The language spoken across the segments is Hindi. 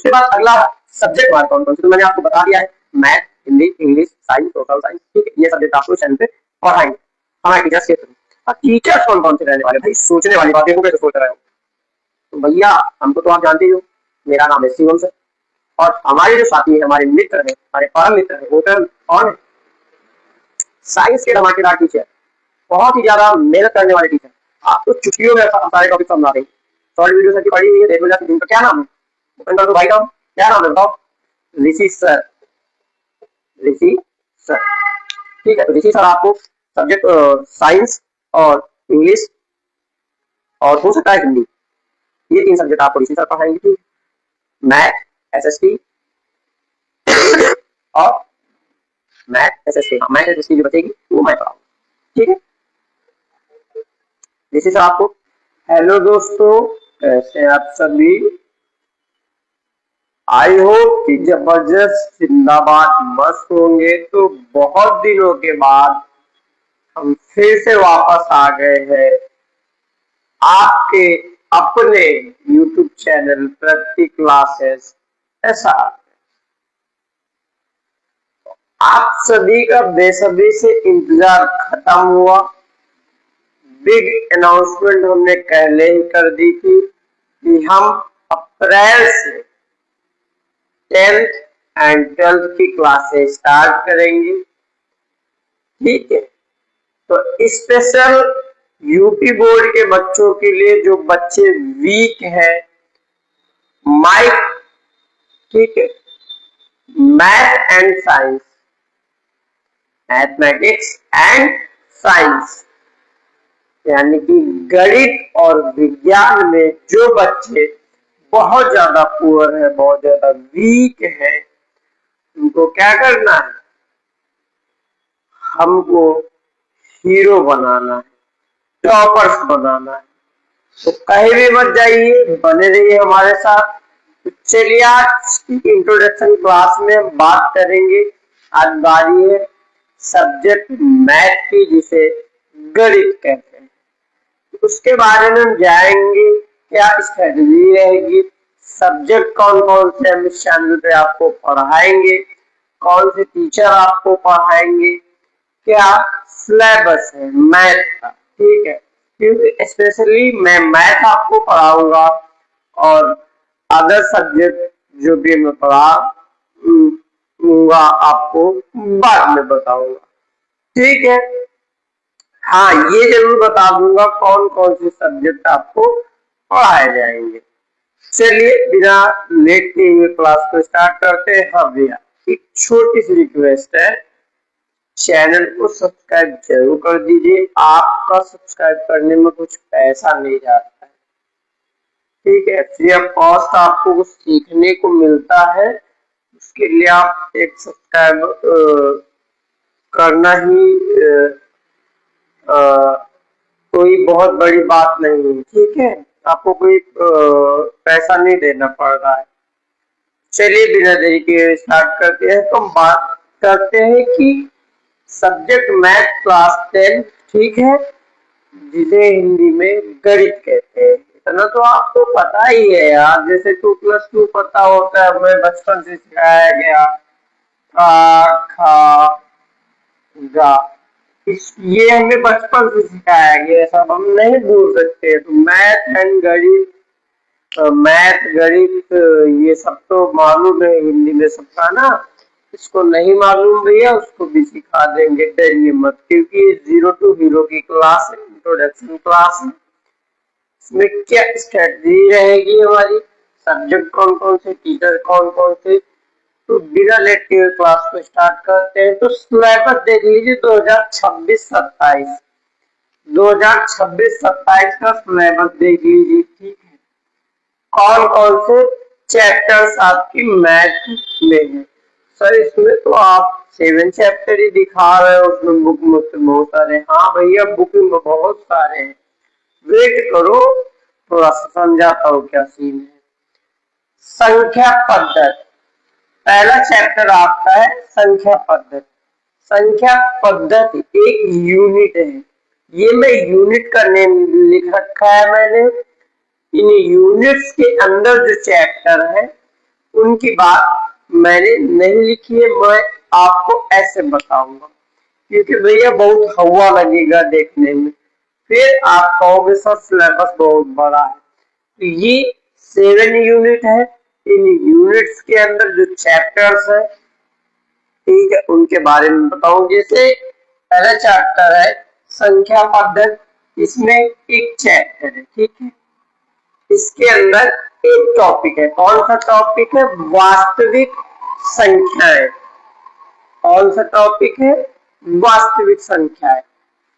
उसके बाद अगला सब्जेक्ट हमारे कौन कौन से, तो मैंने आपको बता दिया है, math, Hindi, English, science, social science, ठीक है, ये सब्जेक्ट आपको चैनल पे पढ़ाएंगे हमारे टीचर्स के थ्रू। अब टीचर्स कौन कौन से रहने वाले, भाई सोचने वाली बात, देखो कैसे सोच रहे हो। तो भैया हमको तो आप जानते ही हो, मेरा नाम है शिवम सर, और हमारे जो साथी है, हमारे मित्र है, हमारे परम मित्र है, वो कौन है, साइंस के धमाकेदार टीचर, बहुत ही ज्यादा मेहनत करने वाले टीचर, आपको छुट्टियों में सारे टॉपिक समझा देंगे। शॉर्ट वीडियो सर की पढ़ी हुई है, देख लो जाके, जिनका क्या नाम है, ओपन कर दो भाई, नाम क्या नाम है बताओ, ऋषि सर, ऋषि सर, ठीक है। तो ऋषि सर आपको सब्जेक्ट साइंस और इंग्लिश और हो सकता है हिंदी, ये 3 सब्जेक्ट आपको ऋषि सर पढ़ाएंगे, ठीक, मैथ, एसएसटी और मैथ एसएसटी, मैथ एसएसटी जो बचेगी वो मैं पढ़ाऊंगा, ठीक है। ऋषि सर आपको, हेलो दोस्तों, कैसे हैं आप सभी, आई होप कि जबरदस्त जिंदाबाद मस्त होंगे। तो बहुत दिनों के बाद हम फिर से वापस आ गए हैं आपके अपने YouTube चैनल प्रति क्लासेस ऐसा। आप सभी का बेसब्री से इंतजार खत्म हुआ, बिग अनाउंसमेंट हमने पहले ही कर दी थी कि हम अप्रैल से 10th एंड 12th की क्लासेस स्टार्ट करेंगे, ठीक है। तो स्पेशल यूपी बोर्ड के बच्चों के लिए, जो बच्चे वीक है माइक, ठीक है, math and science, mathematics and science, यानी कि गणित और विज्ञान में जो बच्चे बहुत ज्यादा पुअर है, बहुत ज्यादा वीक है, उनको क्या करना है, हमको हीरो बनाना है, टॉपर्स बनाना है। तो कहीं भी मत जाइए, बने रहिए हमारे साथ। तो चलिए आज की इंट्रोडक्शन क्लास में बात करेंगे। आज बारी है सब्जेक्ट मैथ की, जिसे गणित कहते हैं। उसके बारे में हम जाएंगे, क्या स्ट्रेटजी रहेगी, सब्जेक्ट कौन कौन से हम इस चैनल पे आपको पढ़ाएंगे, कौन से टीचर आपको पढ़ाएंगे, क्या सिलेबस है मैथ का, ठीक है, क्योंकि स्पेशली मैं मैथ आपको पढ़ाऊंगा और अदर सब्जेक्ट जो भी मैं पढ़ाऊंगा आपको बाद में बताऊंगा, ठीक है। हाँ, ये जरूर बता दूंगा कौन कौन से सब्जेक्ट आपको पढ़ाए जाएंगे। चलिए बिना लेट के हुए क्लास को स्टार्ट करते हैं। हाँ भैया, एक छोटी सी रिक्वेस्ट है, चैनल को सब्सक्राइब जरूर कर दीजिए। आपका सब्सक्राइब करने में कुछ पैसा नहीं जाता है, ठीक है, फ्री ऑफ कॉस्ट आपको कुछ सीखने को मिलता है, उसके लिए आप एक सब्सक्राइब करना ही कोई बहुत बड़ी बात नहीं है, ठीक है, आपको कोई पैसा नहीं देना पड़ रहा है। चलिए बिना देरी के स्टार्ट करते हैं। तो बात करते हैं कि सब्जेक्ट मैथ क्लास 10, ठीक है, जिसे हिंदी में गणित कहते हैं। इतना तो आपको पता ही है यार, जैसे 2+2 पता होता है, हमें बचपन से सिखाया गया, खा गा, ये हमें बचपन से सिखाया गया, सब हम नहीं भूल सकते। तो मैथ एंड गणित, मैथ गणित ये सब तो मालूम है हिंदी में सबका ना, इसको नहीं मालूम भैया उसको भी सिखा देंगे, डरिए मत, क्योंकि 0 to हीरो की क्लास है, इंट्रोडक्शन क्लास है। इसमें क्या स्ट्रेटजी रहेगी हमारी, सब्जेक्ट कौन कौन से, टीचर कौन कौन से, तो बिना लेट के क्लास को स्टार्ट करते हैं। तो सिलेबस देख लीजिए 2026-27, 2026-27 का सिलेबस देख लीजिए, ठीक है। कौन कौन से चैप्टर्स आपकी मैथ में है। सर इसमें तो आप 7 चैप्टर ही दिखा रहे हो, उसमें बुक में बहुत सारे। हाँ भैया, बुक में बहुत सारे हैं, वेट करो थोड़ा सा समझाता हूँ क्या सीन है। संख्या पद्धति, पहला चैप्टर आपका है संख्या पद्धति। संख्या पद्धति एक यूनिट है, ये मैं यूनिट का नेम लिख रखा है मैंने। इन यूनिट्स के अंदर जो चैप्टर है उनकी बात मैंने नहीं लिखी है, मैं आपको ऐसे बताऊंगा क्योंकि भैया बहुत हवा लगेगा देखने में, फिर आप कहोगे सर सिलेबस बहुत बड़ा है। तो ये 7 यूनिट है, इन यूनिट्स के अंदर जो चैप्टर्स है, ठीक है, उनके बारे में बताऊं। जैसे पहला चैप्टर है संख्या पद्धति, इसमें एक चैप्टर है, ठीक है, इसके अंदर एक टॉपिक है, कौन सा टॉपिक है, वास्तविक संख्याएं। कौन सा टॉपिक है, वास्तविक संख्याएं।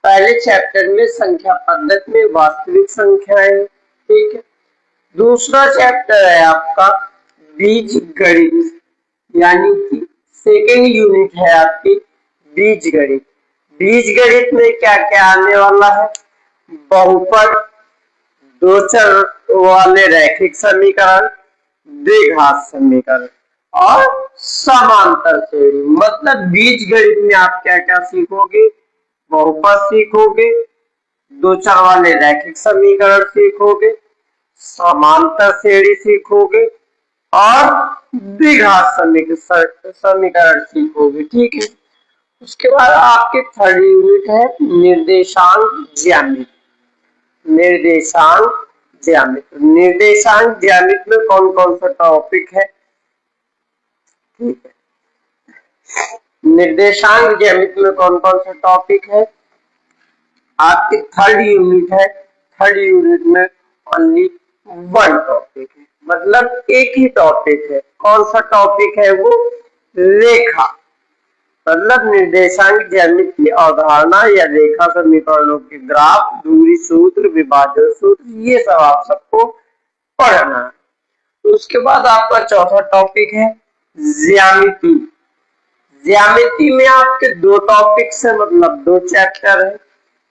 पहले चैप्टर में संख्या पद्धति में वास्तविक संख्याएं, ठीक है। दूसरा चैप्टर है आपका बीज गणित, यानी कि सेकेंड यूनिट है आपकी बीज गणित। बीज गणित में क्या क्या आने वाला है, बहुपद, दो चर वाले रैखिक समीकरण, द्विघात समीकरण और समांतर श्रेणी। मतलब बीज गणित में आप क्या क्या सीखोगे, बहुपद सीखोगे, दो चर वाले रैखिक समीकरण सीखोगे, समांतर श्रेणी सीखोगे और द्विघात समीकरण सीखोगे, ठीक है। उसके बाद आपके थर्ड यूनिट है निर्देशांक ज्यामिति। निर्देशांक ज्यामिति, निर्देशांक ज्यामिति में कौन कौन सा टॉपिक है, ठीक है। निर्देशांक ज्यामिति में कौन कौन सा टॉपिक है, आपकी थर्ड यूनिट है। थर्ड यूनिट में ओनली वन टॉपिक है, मतलब एक ही टॉपिक है। कौन सा टॉपिक है वो, रेखा। मतलब निर्देशांक ज्यामिति की अवधारणा या रेखा समीकरणों के ग्राफ, दूरी सूत्र, विभाजन सूत्र, ये सब आप सबको पढ़ना है। उसके बाद आपका चौथा टॉपिक है ज्यामिति। ज्यामिति में आपके दो टॉपिक्स है, मतलब दो चैप्टर है।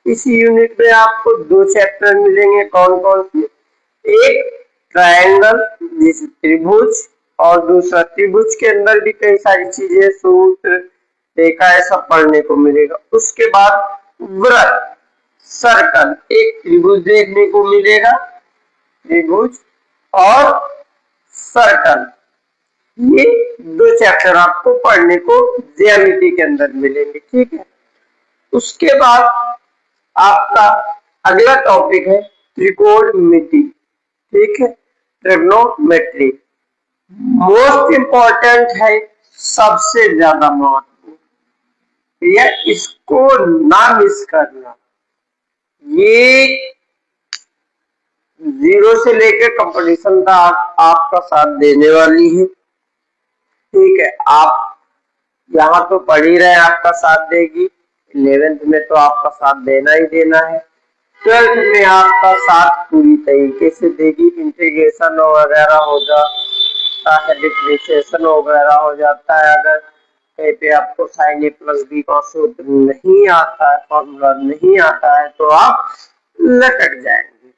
इस यूनिट में आपको दो चैप्टर मिलेंगे, कौन कौन से, एक ट्रायंगल जैसे त्रिभुज, और दूसरा त्रिभुज के अंदर भी कई सारी चीजें, सूत्र, रेखा, ऐसा पढ़ने को मिलेगा। उसके बाद वृत्त, सर्कल, एक त्रिभुज देखने को मिलेगा, त्रिभुज और सर्कल, ये दो चैप्टर आपको पढ़ने को ज्यामिति के अंदर मिलेंगे, ठीक है। उसके बाद आपका अगला टॉपिक है त्रिकोणमिति, ठीक है, ट्रिग्नोमेट्री। मोस्ट इंपॉर्टेंट है, सबसे ज्यादा महत्वपूर्ण, या इसको ना मिस करना। ये 0 से लेकर कंपटीशन तक आपका साथ देने वाली है, ठीक है। आप यहाँ तो पढ़ ही रहे, आपका साथ देगी। 11th में तो आपका साथ देना ही देना है। 12th में आपका साथ पूरी तरीके से देगी। इंटीग्रेशन वगैरह हो जाता है, डिफरेंशिएशन वगैरह हो जाता है। अगर कहीं पे आपको sin a प्लस बी का सूत्र नहीं आता है, फॉर्मूला नहीं आता है, तो आप लटक जाएंगे।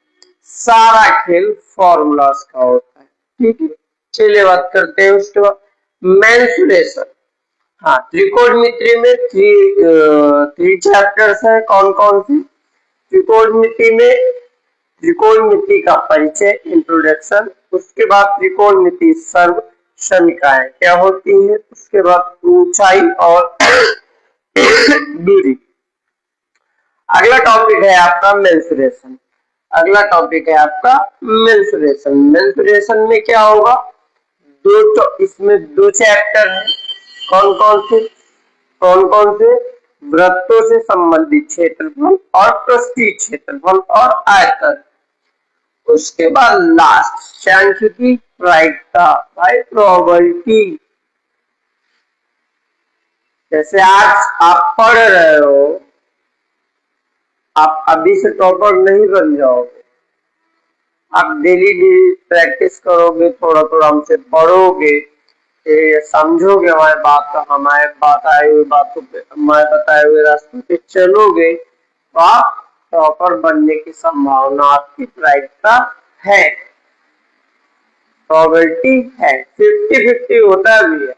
सारा खेल फॉर्मूलास का होता है, ठीक है। चलिए बात करते हैं उसके बाद मेंसुरेशन। हाँ, त्रिकोणमिति में थ्री चैप्टर्स है, कौन कौन सी, त्रिकोणमिति में त्रिकोणमिति का परिचय, इंट्रोडक्शन। उसके बाद त्रिकोणमिति सर्व समीकरण क्या होती है, उसके बाद ऊंचाई और दूरी। अगला टॉपिक है आपका मेंसुरेशन। अगला टॉपिक है आपका मेंसुरेशन। मेंसुरेशन में क्या होगा, इसमें दो चैप्टर है, कौन कौन से, वृत्तों से संबंधित क्षेत्रफल और पृष्ठीय क्षेत्रफल और आयतन। उसके बाद लास्ट सांख्यिकी प्रायिकता, भाई प्रोबेबिलिटी। जैसे आज आप पढ़ रहे हो, आप अभी से टॉपर नहीं बन जाओगे, आप डेली डेली प्रैक्टिस करोगे, थोड़ा थोड़ा हमसे पढ़ोगे, समझोगे हमारे बताए हुए बातों पे, हमारे बताए हुए रास्ते पे चलोगे, तो आप टॉपर बनने की संभावना आपकी प्रायिकता है, प्रोबेबिलिटी है। 50-50 होता भी है।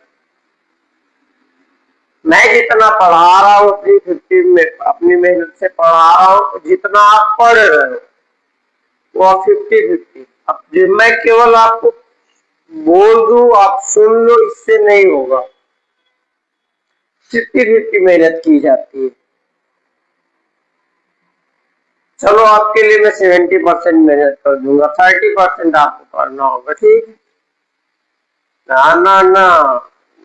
मैं जितना पढ़ा रहा हूँ अपनी 50 में, अपनी मेहनत से पढ़ा रहा हूँ, जितना आप पढ़ रहे हो वो 50-50। अब मैं केवल आपको बोल दूं आप सुन लो, इससे नहीं होगा। 50-50 मेहनत की जाती है। चलो आपके लिए मैं 70% मेहनत कर दूंगा, 30% आपको करना होगा, ठीक है? ना ना ना,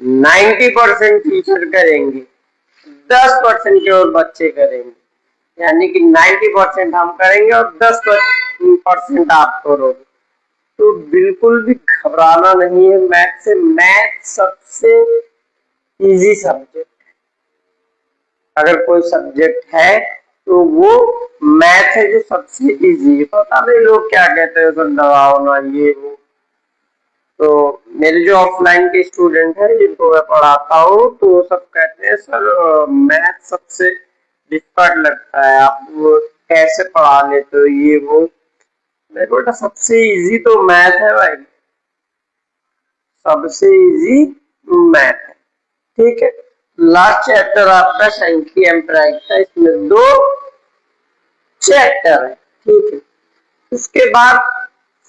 90% टीचर करेंगे, 10% केवल बच्चे करेंगे। यानी कि 90% हम करेंगे और 10% आप करोगे। तो बिल्कुल भी घबराना नहीं है मैथ से। मैथ सबसे इजी सब्जेक्ट, अगर कोई सब्जेक्ट है तो वो मैथ है, जो सबसे इजी है। पता नहीं लोग क्या कहते हैं, सर दबाओ ना ये वो। तो मेरे जो ऑफलाइन के स्टूडेंट हैं जिनको मैं पढ़ाता हूँ, तो वो सब कहते हैं सर मैथ सबसे डिफिकल्ट लगता है, आप वो कैसे पढ़ा लेते हो ये वो। मेरे बेटा सबसे इजी तो मैथ है भाई, सबसे इजी मैथ है, ठीक है? लास्ट चैप्टर आपका सांख्यिकी एम्पिरिक था, इसमें 2 चैप्टर है, ठीक है? उसके बाद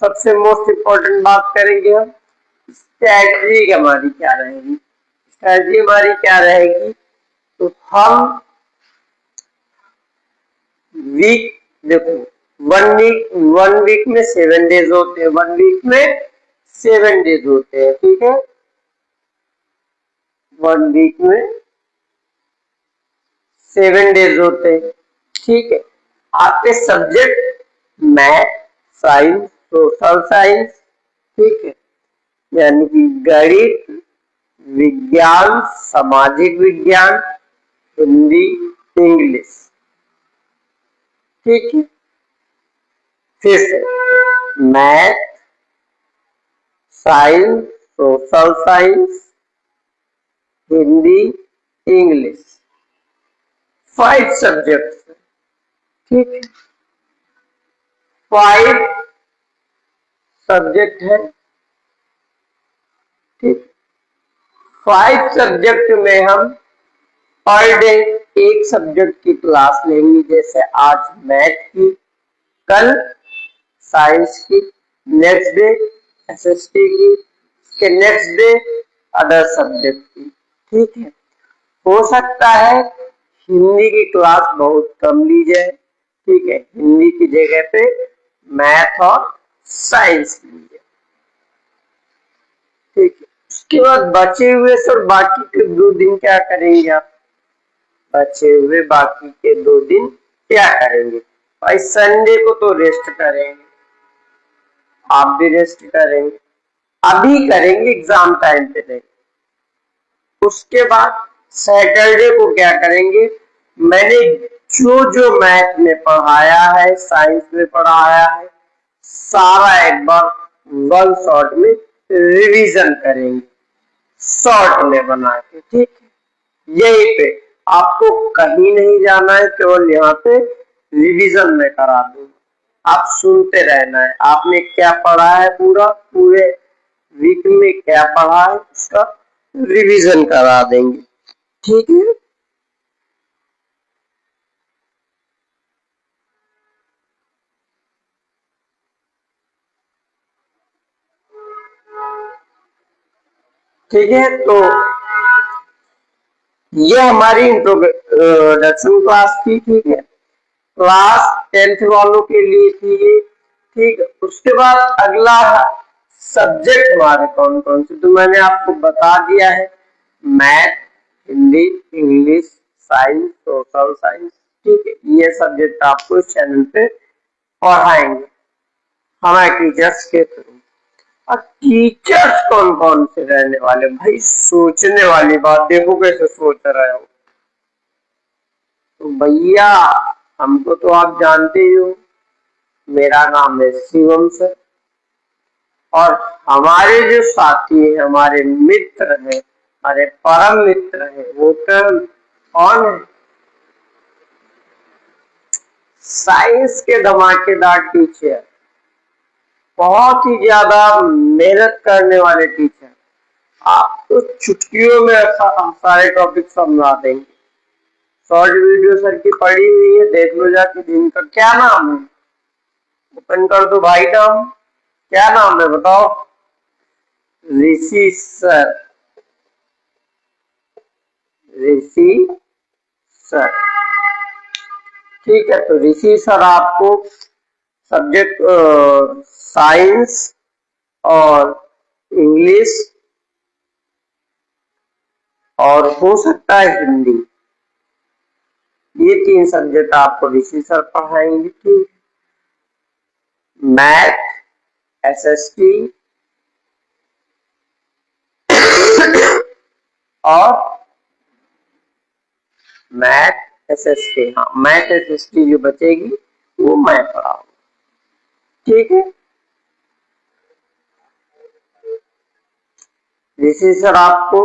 सबसे मोस्ट इम्पोर्टेंट बात करेंगे हम, स्ट्रैटेजी हमारी क्या रहेगी। स्ट्रैटेजी हमारी क्या रहेगी, तो हम वीक, देखो 1 वीक में 7 डेज होते हैं, 1 वीक में 7 डेज होते हैं, ठीक है? 1 वीक में 7 डेज होते हैं, ठीक है? आपके subject math, science, social science, ठीक है? यानी कि गणित, विज्ञान, सामाजिक विज्ञान, हिंदी, इंग्लिश, ठीक है? फिर से math, science, social science, Hindi, English, 5 subjects, ठीक है? 5 सब्जेक्ट है, ठीक? 5 सब्जेक्ट में हम पर डे एक सब्जेक्ट की क्लास लेंगे, जैसे आज मैथ की, कल साइंस की, नेक्स्ट डे एसएसटी की, उसके नेक्स्ट डे अदर सब्जेक्ट की, ठीक है? हो सकता है हिंदी की क्लास बहुत कम ली जाए, ठीक है? हिंदी की जगह पे मैथ और साइंस ली जाए, ठीक है? उसके बाद बचे हुए सर बाकी के 2 दिन क्या करेंगे आप? बचे हुए बाकी के 2 दिन क्या करेंगे भाई? संडे को तो रेस्ट करेंगे, आप भी रेस्ट करेंगे, अभी करेंगे, एग्जाम टाइम पे नहीं। उसके बाद सैटरडे को क्या करेंगे? मैंने जो जो मैथ में पढ़ाया है, साइंस में पढ़ाया है, सारा एक बार 1 शॉट में रिवीजन करेंगे, शॉर्ट में बना के, ठीक है? यही पे आपको कहीं नहीं जाना है, केवल यहाँ पे रिवीजन में करा दूंगा, आप सुनते रहना है। आपने क्या पढ़ा है, पूरे वीक में क्या पढ़ा है, उसका रिवीजन करा देंगे, ठीक है? ठीक है, तो ये हमारी इंट्रोडक्शन क्लास थी, ठीक है? क्लास 10th वालों के लिए थी ये, ठीक है? उसके बाद अगला सब्जेक्ट हमारे कौन कौन से, तो मैंने आपको बता दिया है, math, Hindi, English, science, social science, ठीक है? ये सब्जेक्ट आपको इस चैनल पे पढ़ाएंगे हमारे टीचर्स के थ्रू। और टीचर्स कौन कौन से रहने वाले भाई, सोचने वाली बात, देखो कैसे सोच रहे हो। तो भैया हमको तो आप जानते ही हो, मेरा नाम है शिवम सर, और हमारे जो साथी हैं, हमारे मित्र हैं, हमारे परम मित्र हैं, वो कौन है? साइंस के धमाकेदार टीचर, बहुत ही ज्यादा मेहनत करने वाले टीचर, आपको चुटकियों में सारे टॉपिक समझा देंगे। शॉर्ट वीडियो सर की पड़ी हुई है, देख लो जाके। दिन का क्या नाम है, ओपन कर दो भाई, नाम क्या नाम है बताओ? ऋषि सर, ऋषि सर। ठीक है, तो ऋषि सर आपको सब्जेक्ट साइंस और इंग्लिश और हो सकता है हिंदी, ये 3 सब्जेक्ट आपको ऋषि सर पढ़ाएंगे। ठीक, मैथ, एसएसटी और मैथ एसएसटी, हाँ मैथ एसएसटी जो बचेगी वो मैं पढ़ाऊंगा। ठीक है, ऋषि सर आपको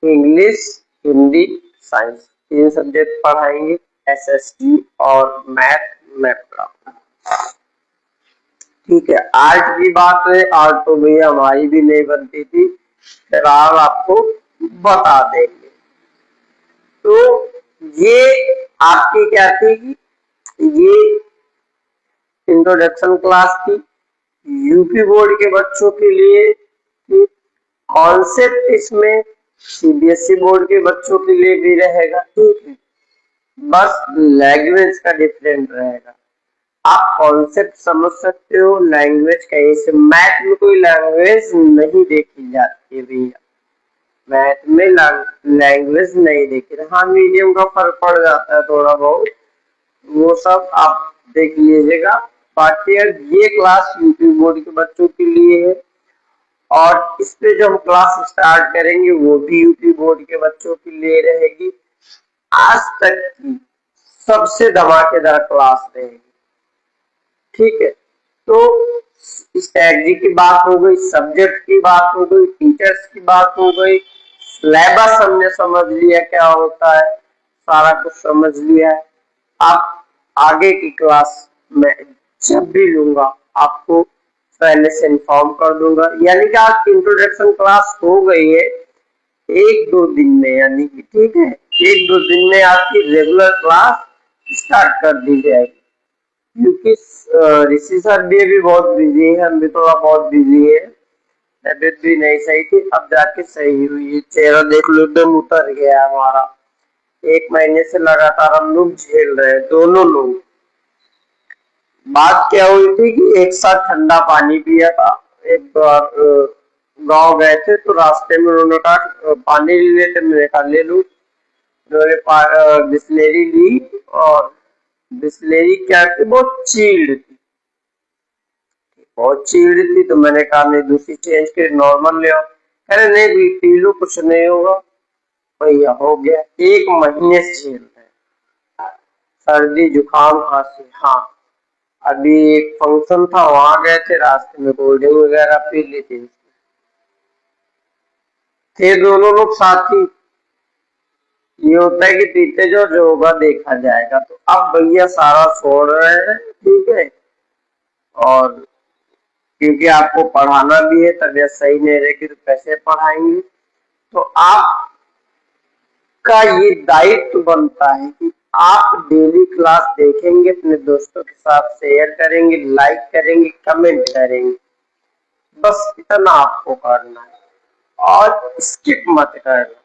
इंग्लिश, हिंदी, साइंस 3 सब्जेक्ट पढ़ाएंगे, एसएसटी और मैथ मैं पढ़ाऊंगा। ठीक है, आर्ट की बात है, आर्ट तो भैया हमारी भी नहीं बनती थी, फिर आपको बता देंगे। तो ये आपकी क्या थी, ये इंट्रोडक्शन क्लास थी यूपी बोर्ड के बच्चों के लिए। कॉन्सेप्ट इसमें सीबीएसई बोर्ड के बच्चों के लिए भी रहेगा। ठीक है, बस लैंग्वेज का डिफरेंट रहेगा। आप कॉन्सेप्ट समझ सकते हो, लैंग्वेज कहीं से, मैथ में कोई लैंग्वेज नहीं देखी जाती है भैया, मैथ में लैंग्वेज नहीं देखी। हाँ, मीडियम का फर्क पड़ जाता है थोड़ा बहुत, वो सब आप देख लीजिएगा। बाकी ये क्लास यूपी बोर्ड के बच्चों के लिए है और इस पे जो हम क्लास स्टार्ट करेंगे वो भी यूपी बोर्ड के बच्चों के लिए रहेगी। आज तक की सबसे धमाकेदार क्लास रहेगी। ठीक है, तो स्ट्रेटजी की बात हो गई, सब्जेक्ट की बात हो गई, टीचर्स की बात हो गई, सिलेबस हमने समझ लिया क्या होता है, सारा कुछ समझ लिया है। आप आगे की क्लास में जब भी लूंगा आपको पहले से इन्फॉर्म कर दूंगा। यानी कि आज इंट्रोडक्शन क्लास हो गई है 1-2 दिन में, यानी कि ठीक है 1-2 दिन में आपकी रेगुलर क्लास स्टार्ट कर दी जाएगी। क्योंकि ऋषि सर भी अभी बहुत बिजी है, हम भी थोड़ा बहुत बिजी है, तबीयत भी नहीं सही थी, अब जाके सही हुई है। चेहरा देख लो एकदम उतर गया हमारा, 1 महीने से लगातार हम लोग झेल रहे हैं, दोनों लोग। बात क्या हुई थी कि एक साथ ठंडा पानी पिया था। एक बार गांव गए थे तो रास्ते में उन्होंने कहा पानी ले लेते, मैंने कहा ले लूं। उन्होंने बिस्लेरी ली और बिस्लेरी क्या थी, बहुत चील्ड थी, बहुत चील्ड थी, तो मैंने कहा नहीं दूसरी चेंज के नॉर्मल ले आओ। कह रहे नहीं भी पी लो कुछ नहीं होगा। भैया हो गया 1 महीने से झेल रहे, सर्दी जुकाम खांसी। हाँ, अभी एक फंक्शन था वहां गए थे, रास्ते में कोल्ड ड्रिंक वगैरह पी ली थी। थे दोनों लोग साथी, ये होता है कि पीते जो होगा देखा जाएगा। तो अब भैया सारा छोड़ रहे हैं। ठीक है, और क्योंकि आपको पढ़ाना भी है, तबीयत सही नहीं रहेगी तो कैसे पढ़ाएंगे। तो आपका ये दायित्व बनता है कि आप डेली क्लास देखेंगे, अपने दोस्तों के साथ शेयर करेंगे, लाइक करेंगे, कमेंट करेंगे, बस इतना आपको करना है और स्किप मत करना।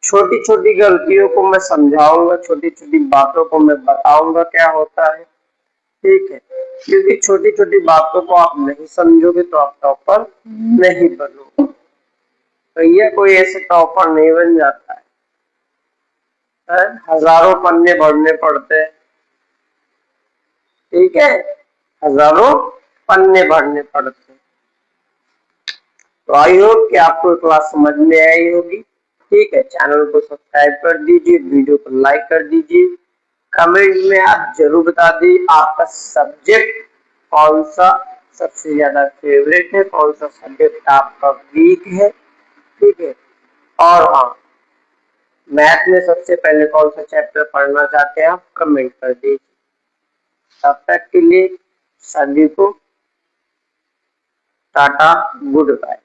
छोटी छोटी गलतियों को मैं समझाऊंगा, छोटी छोटी बातों को मैं बताऊंगा क्या होता है। ठीक है, क्योंकि छोटी छोटी बातों को आप नहीं समझोगे तो आप टॉपर नहीं बनोगे। तो ये कोई ऐसे टॉपर नहीं बन जाता है, हजारों पन्ने भरने पड़ते हैं। ठीक है, हजारों पन्ने भरने पड़ते हैं। तो आई होप कि आपको क्लास समझ में आई होगी। ठीक है, चैनल को सब्सक्राइब कर दीजिए, वीडियो को लाइक कर दीजिए, कमेंट में आप जरूर बता दीजिए आपका सब्जेक्ट कौन सा सबसे ज्यादा फेवरेट है, कौन सा सब्जेक्ट आपका वीक है। ठीक है, और हाँ, मैथ में सबसे पहले कौन सा चैप्टर पढ़ना चाहते हैं आप कमेंट कर दीजिए। तब तक के लिए सभी को टाटा, गुड बाय।